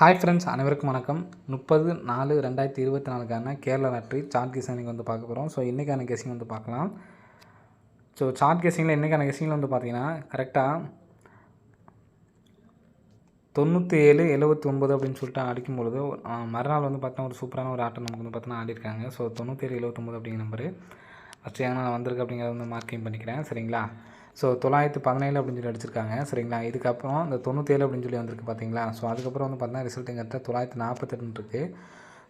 Hi friends, அனைவருக்கும் வணக்கம். 30/4/2024 Kerala lottery chart guessing வந்து பார்க்க போகிறோம். ஸோ இன்றைக்கான கெஸிங் வந்து பார்க்கலாம். ஸோ சார்ட் கெஸிங்கில் இன்றைக்கான கெஸிங்கில் வந்து பார்த்தீங்கன்னா கரெக்டாக 97-79 அப்படின்னு சொல்லிட்டு அடிக்கும்பொழுது மறுநாள் வந்து பார்த்தீங்கன்னா ஒரு சூப்பரான ஒரு ஆட்டம் நமக்கு வந்து பார்த்தீங்கன்னா ஆடிருக்காங்க. ஸோ 97-79 அப்படிங்கிற நம்பரு ஃபஸ்ட்டு ஏன்னா நான் வந்திருக்கு அப்படிங்கிறத வந்து மார்க்கிங் பண்ணிக்கிறேன். சரிங்களா? ஸோ 917 அப்படின்னு சொல்லி அடிச்சிருக்காங்க. சரிங்களா? இதுக்கப்புறம் இந்த 97 அப்படின்னு சொல்லி வந்திருக்கு பார்த்தீங்களா? ஸோ அதுக்கப்புறம் வந்து பார்த்தீங்கன்னா ரிசல்ட் எங்கிட்ட 948 இருக்குது.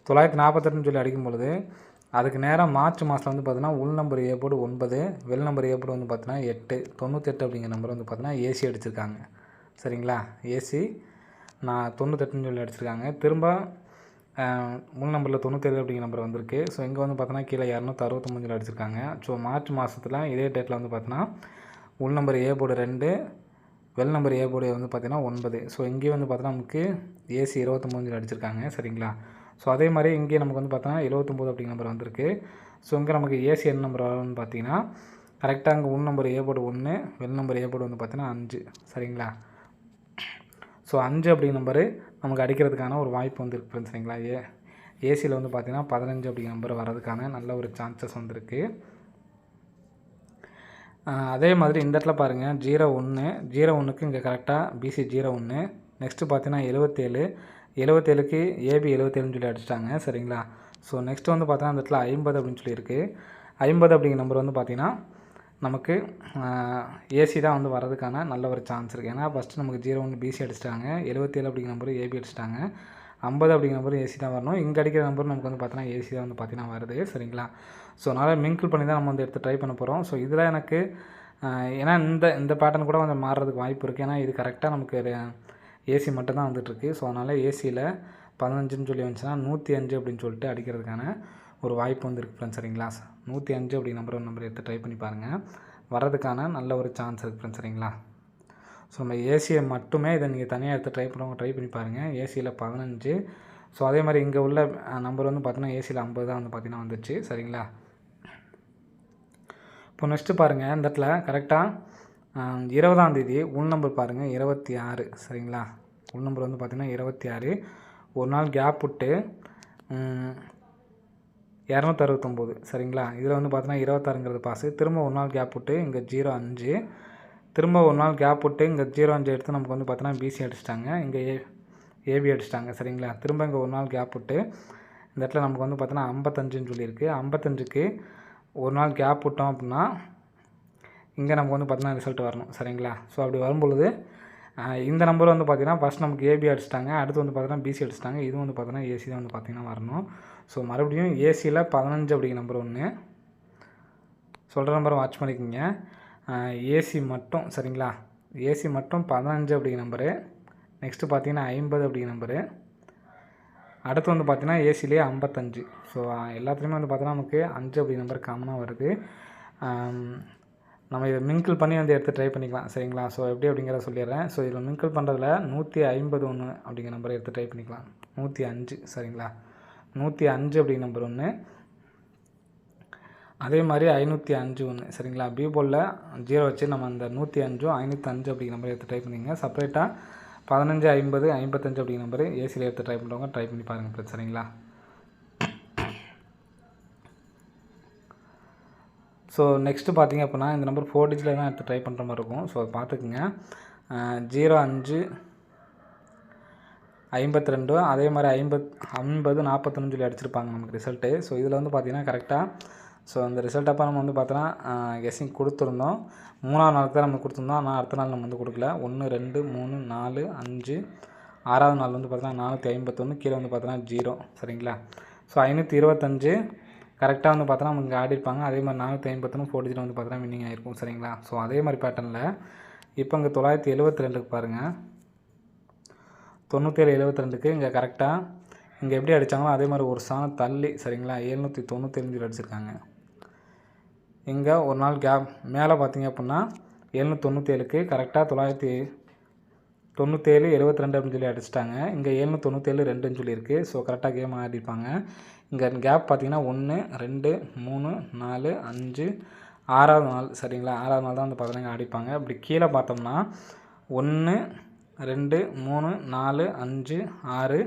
948 சொல்லி அடிக்கும்பொழுது அதுக்கு நேரம் மார்ச் மாதத்தில் வந்து பார்த்தீங்கன்னா உள் நம்பர் ஏ போர்டு 9, வெள் நம்பர் ஏ போர்டு வந்து பார்த்தீங்கன்னா 8, 98 அப்படிங்கிற நம்பர் வந்து பார்த்தீங்கன்னா ஏசி அடிச்சிருக்காங்க. சரிங்களா? ஏசி நான் 98 சொல்லி அடிச்சிருக்காங்க. திரும்ப முன் நம்பரில் 97 அப்படிங்கிற நம்பர் வந்திருக்கு. ஸோ இங்கே வந்து பார்த்தோன்னா கீழே 263 அடிச்சிருக்காங்க. ஸோ மார்ச் மாதத்தில் இதே டேட்டில் வந்து பார்த்தோன்னா உள் நம்பர் ஏ போர்டு 2, வெள் நம்பர் ஏ போர்டு வந்து பார்த்தீங்கன்னா 9. ஸோ இங்கேயும் வந்து பார்த்தோன்னா நமக்கு ஏசி 29 அடிச்சிருக்காங்க. சரிங்களா? ஸோ அதே மாதிரி இங்கே நமக்கு வந்து பார்த்தோன்னா 79 அப்படிங்கிற நம்பர் வந்திருக்கு. ஸோ இங்கே நமக்கு ஏசி என்ன நம்பர் வரும்னு பார்த்தீங்கன்னா கரெக்டாக அங்கே உள் நம்பர் ஏ போர்டு 1, வெள் நம்பர் ஏ போர்டு வந்து பார்த்தீங்கன்னா 5. சரிங்களா? ஸோ 5 அப்படிங்கிற நம்பரு நமக்கு அடிக்கிறதுக்கான ஒரு வாய்ப்பு வந்து இருக்குது. சரிங்களா? ஏசியில் வந்து பார்த்திங்கன்னா 15 அப்படிங்கிற நம்பர் வர்றதுக்கான நல்ல ஒரு சான்சஸ் வந்திருக்கு. அதே மாதிரி இந்த இடத்துல பாருங்கள் 01க்கு இங்கே கரெக்டாக பிசி 01. நெக்ஸ்ட்டு பார்த்தீங்கன்னா 77க்கு ஏபி 77ன்னு சொல்லி அடிச்சிட்டாங்க. சரிங்களா? ஸோ நெக்ஸ்ட்டு வந்து பார்த்தீங்கன்னா இந்த இடத்துல 50 அப்படின்னு சொல்லியிருக்கு. 50 அப்படிங்கிற நம்பர் வந்து பார்த்திங்கன்னா நமக்கு ஏசி தான் வந்து வர்றதுக்கான நல்ல ஒரு சான்ஸ் இருக்குது. ஏன்னா ஃபஸ்ட்டு நமக்கு 01 பிசி அடிச்சிட்டாங்க, 77 அப்படிங்கிற நம்பர் ஏபி அடிச்சிட்டாங்க, 50 அப்படிங்கிற நம்பர் ஏசி தான் வரணும். இங்கே அடிக்கிற நம்பர் நமக்கு வந்து பார்த்தீங்கன்னா ஏசி தான் வந்து பார்த்தீங்கன்னா வருது. சரிங்களா? ஸோ அதனால் மிங்கிள் பண்ணி தான் நம்ம வந்து எடுத்து ட்ரை பண்ண போகிறோம். ஸோ இதில் எனக்கு ஏன்னா இந்த பேட்டர்ன் கூட கொஞ்சம் மாறுறதுக்கு வாய்ப்பு இருக்குது. ஏன்னா இது கரெக்டாக நமக்கு ஏசி மட்டும் தான் வந்துட்டுருக்கு. ஸோ அதனால் ஏசியில் 15ன்னு சொல்லி வந்துச்சுன்னா 105 அப்படின்னு சொல்லிட்டு அடிக்கிறதுக்கான ஒரு வாய்ப்பு வந்து இருக்குது ஃப்ரெண்ட்ஸ். சரிங்களா? 105 அப்படி நம்பர் எடுத்து ட்ரை பண்ணி பாருங்கள். வர்றதுக்கான நல்ல ஒரு சான்ஸ் இருக்குது ஃப்ரெண்ட்ஸ். சரிங்களா? ஸோ நம்ம ஏசியை மட்டுமே இதை நீங்கள் தனியாக எடுத்து ட்ரை பண்ணி பாருங்கள். ஏசியில் 15. ஸோ அதே மாதிரி இங்கே உள்ள நம்பர் வந்து பார்த்தீங்கன்னா ஏசியில் 50 தான் வந்து பார்த்தீங்கன்னா வந்துச்சு. சரிங்களா? இப்போ நெக்ஸ்ட்டு பாருங்கள் இந்த இடத்துல கரெக்டாக 20ஆம் தேதி உள் நம்பர் பாருங்கள் 26. சரிங்களா? உள் நம்பர் வந்து பார்த்திங்கன்னா 26. ஒரு நாள் கேப் விட்டு 269. சரிங்களா? இதில் வந்து பார்த்தீங்கன்னா 26ங்கிறது பாஸு. திரும்ப ஒரு நாள் கேப் விட்டு இங்கே 05, திரும்ப ஒரு நாள் கேப் விட்டு இங்கே 05 எடுத்து நமக்கு வந்து பார்த்தீங்கன்னா பிசி அடிச்சிட்டாங்க, இங்கே ஏபி அடிச்சிட்டாங்க. சரிங்களா? திரும்ப இங்கே ஒரு நாள் கேப் விட்டு இந்த இடத்துல நமக்கு வந்து பார்த்தீங்கன்னா 55ன்னு சொல்லியிருக்கு. 55க்கு ஒரு நாள் கேப் விட்டோம் அப்படின்னா இங்கே நமக்கு வந்து பார்த்தீங்கன்னா ரிசல்ட் வரணும். சரிங்களா? ஸோ அப்படி வரும்பொழுது இந்த நம்பர் வந்து பார்த்திங்கன்னா ஃபஸ்ட் நமக்கு ஏபி அடிச்சிட்டாங்க, அடுத்து வந்து பார்த்தீங்கன்னா பிசி அடிச்சிட்டாங்க, இது வந்து பார்த்தீங்கன்னா ஏசி தான் வந்து பார்த்திங்கன்னா வரணும். ஸோ மறுபடியும் ஏசியில் 15 அப்படிங்கிற நம்பர் ஒன்று சொல்கிற நம்பரை வாட்ச் பண்ணிக்கோங்க. ஏசி மட்டும். சரிங்களா? ஏசி மட்டும் 15 அப்படிங்கிற நம்பரு. நெக்ஸ்ட்டு பார்த்தீங்கன்னா 50 அப்படிங்கிற நம்பரு. அடுத்து வந்து பார்த்திங்கன்னா ஏசிலேயே 55. ஸோ எல்லாத்துலேயுமே வந்து பார்த்தீங்கன்னா நமக்கு 5 அப்படிங்கிற நம்பர் காமனாக வருது. நம்ம இதை மிங்கிள் பண்ணி வந்து எடுத்து ட்ரை பண்ணிக்கலாம். சரிங்களா? ஸோ எப்படி அப்படிங்கிறத சொல்லிடுறேன். ஸோ இதில் மிங்கிள் பண்ணுறதுல 151 அப்படிங்கிற நம்பரை எடுத்து ட்ரை பண்ணிக்கலாம். 105. சரிங்களா? 105 அப்படிங்கிற நம்பர் ஒன்று. அதே மாதிரி 505 ஒன்று. சரிங்களா? பி போலில் 0 வச்சு நம்ம அந்த 105 505 அப்படிங்கிற நம்பரை எடுத்து ட்ரை பண்ணிங்க. செப்பரேட்டாக 15, 50, 55 அப்படிங்கிற நம்பரு ஏசியில் எடுத்து ட்ரை பண்ணுறவங்க ட்ரை பண்ணி பாருங்கள் ஃப்ரெண்ட்ஸ். சரிங்களா? ஸோ நெக்ஸ்ட்டு பார்த்திங்க அப்படின்னா இந்த நம்பர் 4 டிஜிட்டில் தான் எடுத்து ட்ரை பண்ணுற மாதிரி இருக்கும். ஸோ அதை பார்த்துக்குங்க. 05, 52, அதே மாதிரி 50, 41 சொல்லி அடிச்சிருப்பாங்க நமக்கு ரிசல்ட்டு. ஸோ இதில் வந்து பார்த்திங்கன்னா கரெக்டாக ஸோ அந்த ரிசல்ட் அப்போ நம்ம வந்து பார்த்தோன்னா கெஸ்ஸிங் கொடுத்துருந்தோம். 3ஆவது நாளுக்கு தான் நம்ம கொடுத்துருந்தோம். ஆனால் அடுத்த நாள் நம்ம வந்து கொடுக்கல. 1, 2, 3, 4, 5, 6ஆவது நாள் வந்து பார்த்தீங்கன்னா 451, கீழே வந்து பார்த்தோன்னா 0. சரிங்களா? ஸோ 525 கரெக்டாக வந்து பார்த்தோன்னா நமக்கு ஆடிருப்பாங்க. அதே மாதிரி 451 4 டிஜிட் வந்து பார்த்தோன்னா வின்னிங் ஆகிருக்கும். சரிங்களா? ஸோ அதே மாதிரி பேட்டர்னில் இப்போ இங்கே 972க்கு பாருங்கள். 97-72க்கு இங்கே கரெக்டாக இங்கே எப்படி அடித்தாங்களோ அதே மாதிரி ஒரு சாணம் தள்ளி. சரிங்களா? 797 அடிச்சிருக்காங்க. இங்கே ஒரு நாள் கேப் மேலே பார்த்தீங்க அப்படின்னா 797க்கு கரெக்டாக 997-72 அப்படின்னு சொல்லி அடிச்சிட்டாங்க. இங்கே 797-2ன்னு சொல்லியிருக்கு. ஸோ கரெக்டாக கேம் ஆடிருப்பாங்க. இங்கே கேப் பார்த்தீங்கன்னா 1, 2, 3, 4, 5, 6ஆவது நாள். சரிங்களா? 6ஆவது நாள் தான் வந்து பார்த்தீங்கன்னா ஆடிப்பாங்க. இப்படி கீழே பார்த்தோம்னா 1, 2 3 4 5 6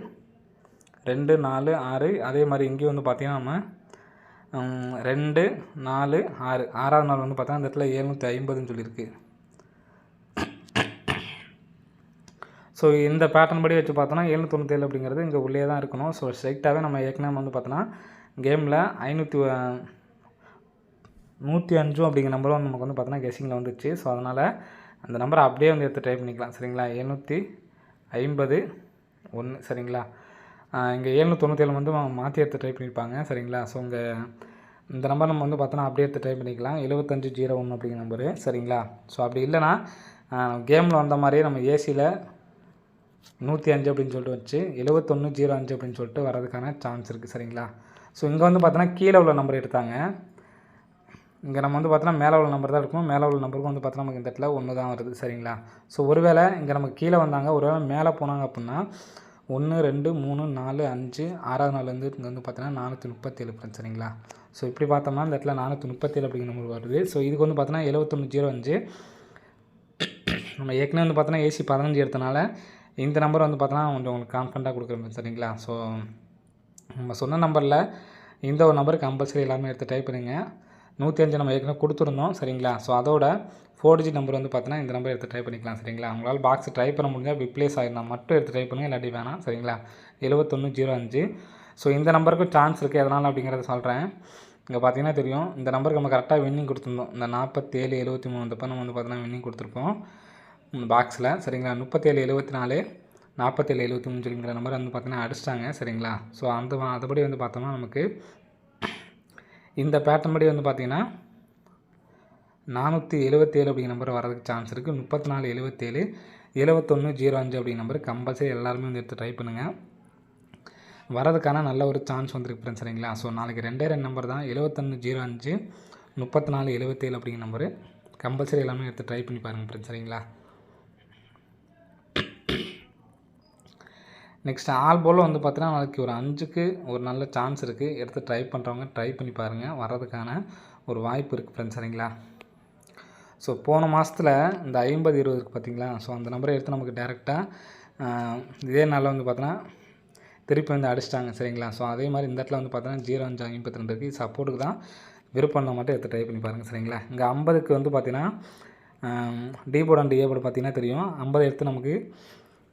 2 4 6. அதே மாதிரி இங்கேயும் வந்து பார்த்திங்கன்னா நம்ம 2 4 6 6வது நாள் வந்து பார்த்தா அந்த இடத்துல 750ன்னு சொல்லியிருக்கு. ஸோ இந்த பேட்டர்ன் படி வச்சு பார்த்தோன்னா 797 அப்படிங்கிறது இங்கே உள்ளே தான் இருக்கணும். ஸோ ஸ்ட்ரைட்டாகவே நம்ம ஏற்கனவே வந்து பார்த்தோன்னா கேமில் 105 அப்படிங்கிற நம்பரும் வந்து நமக்கு வந்து பார்த்தோன்னா கெஸிங்கில் வந்துச்சு. ஸோ அதனால் அந்த நம்பரை அப்படியே வந்து எடுத்து ட்ரை பண்ணிக்கலாம். சரிங்களா, 751 சரிங்களா. இங்கே 797 வந்து மாற்றி எடுத்து ட்ரை பண்ணியிருப்பாங்க. சரிங்களா. ஸோ இங்கே இந்த நம்பர் நம்ம வந்து பார்த்தோன்னா அப்படியே எடுத்து ட்ரை பண்ணிக்கலாம். 7501 அப்படிங்கிற நம்பரு. சரிங்களா. ஸோ அப்படி இல்லைனா கேமில் வந்த மாதிரியே நம்ம ஏசியில் 105 அப்படின்னு சொல்லிட்டு வச்சு 7105 அப்படின்னு சொல்லிட்டு வரதுக்கான சான்ஸ் இருக்குது. சரிங்களா. ஸோ இங்கே வந்து பார்த்தோன்னா கீழே உள்ள நம்பர் எடுத்தாங்க. இங்கே நம்ம வந்து பார்த்தோன்னா மேலே உள்ள நம்பர் தான் இருக்கும். மேலே உள்ள நம்பருக்கும் வந்து பார்த்தோன்னா நமக்கு இந்த இடத்துல 1 தான் வருது. சரிங்களா. ஸோ ஒருவேளை இங்கே நமக்கு கீழே வந்தாங்க, ஒருவேளை மேலே போனாங்க அப்படின்னா 1 2 3 4 5 6வது நாள் வந்து இங்கே வந்து பார்த்தோன்னா 437 ஃப்ரெண்ட்ஸ். சரிங்களா. ஸோ இப்படி பார்த்தோம்னா இந்த இடத்துல 437 அப்படிங்கிற நம்பர் வருது. ஸோ இதுக்கு வந்து பார்த்தோன்னா 7105 நம்ம ஏற்கனவே வந்து பார்த்தோன்னா ஏசி 15 எடுத்தனால இந்த நம்பர் வந்து பார்த்தோன்னா கொஞ்சம் உங்களுக்கு கான்ஃபிடண்ட்டாக கொடுக்குறேன். சரிங்களா. ஸோ நம்ம சொன்ன நம்பரில் இந்த ஒரு நம்பர் கம்பல்சரி எல்லாமே எடுத்து டைப் பண்ணுங்க. 105 நம்ம ஏற்கனவே கொடுத்துருந்தோம். சரிங்களா. ஸோ அதோட 4 டிஜிட் நம்பர் வந்து பார்த்தோன்னா இந்த நம்பர் எடுத்து ட்ரை பண்ணிக்கலாம். சரிங்களா. உங்களால் பாக்ஸ் ட்ரை பண்ண முடிஞ்சால் ரிப்ளேஸ் ஆகிருந்தால் மட்டும் எடுத்து ட்ரை பண்ணுங்கள், இல்லாட்டி வேணாம். சரிங்களா. 7105. ஸோ இந்த நம்பருக்கும் சான்ஸ் இருக்குது. எதனால் அப்படிங்கிறத சொல்கிறேன். இங்கே பார்த்தீங்கன்னா தெரியும், இந்த நம்பருக்கு நம்ம கரெக்டாக வின்னிங் கொடுத்துருந்தோம். இந்த 47 73 வந்தப்போ நம்ம வந்து பார்த்தோன்னா வின்னிங் கொடுத்துருப்போம் பாக்ஸில். சரிங்களா. 37 74 47 73 சொல்லிங்கிற நம்பர் வந்து பார்த்தீங்கன்னா அடிச்சிட்டாங்க. சரிங்களா. ஸோ அதுபடி வந்து பார்த்தோம்னா நமக்கு இந்த பேட்டர்ன் படி வந்து பார்த்திங்கன்னா 477 அப்படிங்கிற நம்பர் வரதுக்கு சான்ஸ் இருக்குது. 34 77 7105 அப்படிங்கிற நம்பர் கம்பல்சரி எல்லாருமே வந்து எடுத்து ட்ரை பண்ணுங்கள். வரதுக்கான நல்ல ஒரு சான்ஸ் வந்துருக்கு ஃப்ரெண்ட்ஸ். சரிங்களா. ஸோ நாளைக்கு 2 நம்பர் தான், 7105 34 77 அப்படிங்கிற நம்பரு கம்பல்சரி எல்லாமே எடுத்து ட்ரை பண்ணி பாருங்கள் ஃப்ரெண்ட்ஸ். சரிங்களா. நெக்ஸ்ட் ஆல் போல் வந்து பார்த்தீங்கன்னா நாளைக்கு ஒரு 5க்கு ஒரு நல்ல சான்ஸ் இருக்குது. எடுத்து ட்ரை பண்ணுறவங்க ட்ரை பண்ணி பாருங்கள், வர்றதுக்கான ஒரு வாய்ப்பு இருக்குது ஃப்ரெண்ட்ஸ். சரிங்களா. ஸோ போன மாதத்தில் இந்த 50 20 இருக்குது பார்த்தீங்களா. ஸோ அந்த நம்பரை எடுத்து நமக்கு டேரெக்டாக இதே நாளில் வந்து பார்த்தோன்னா திருப்பி வந்து அடிச்சிட்டாங்க. சரிங்களா. ஸோ அதே மாதிரி இந்த இடத்துல வந்து பார்த்தோன்னா 0552 இருக்குது. சப்போர்ட்டுக்கு தான், விருப்பம் மட்டும் எடுத்து ட்ரை பண்ணி பாருங்கள். சரிங்களா. இங்கே 50க்கு வந்து பார்த்தீங்கன்னா D board and A board பார்த்தீங்கன்னா தெரியும். 50 எடுத்து நமக்கு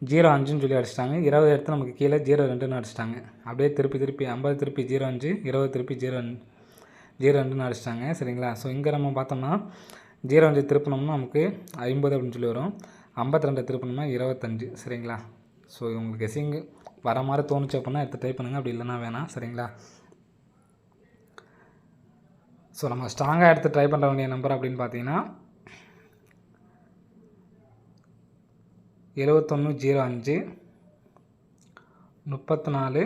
05ன்னு சொல்லி அடிச்சிட்டாங்க. 20 எடுத்து நமக்கு கீழே 02ன்னு அடிச்சிட்டாங்க. அப்படியே திருப்பி 50 திருப்பி 05 20 திருப்பி 02ன்னு அடிச்சிட்டாங்க. சரிங்களா. ஸோ இங்கே நம்ம பார்த்தோம்னா 05 திருப்பினோம்னா நமக்கு 50 அப்படின்னு சொல்லி வரும். 52 திருப்பினோம்னா 25. சரிங்களா. ஸோ உங்களுக்கு கெஸிங்கு வர மாதிரி தோணுச்சு அப்படின்னா எடுத்து ட்ரை பண்ணுங்கள், அப்படி இல்லைன்னா வேணாம். சரிங்களா. ஸோ நம்ம ஸ்ட்ராங்காக எடுத்து ட்ரை பண்ண வேண்டிய நம்பர் அப்படின்னு பார்த்தீங்கன்னா 7105 34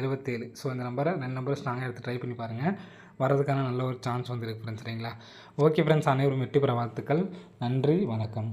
77. ஸோ இந்த நம்பரை 2 நம்பரை ஸ்ட்ராங்காக எடுத்து ட்ரை பண்ணி பாருங்கள், வரதுக்கான நல்ல ஒரு சான்ஸ் வந்து இருக்குது ஃப்ரெண்ட்ஸ். சரிங்களா. ஓகே ஃப்ரெண்ட்ஸ், அனைவரும் வெற்றி பெற வாழ்த்துக்கள். நன்றி, வணக்கம்.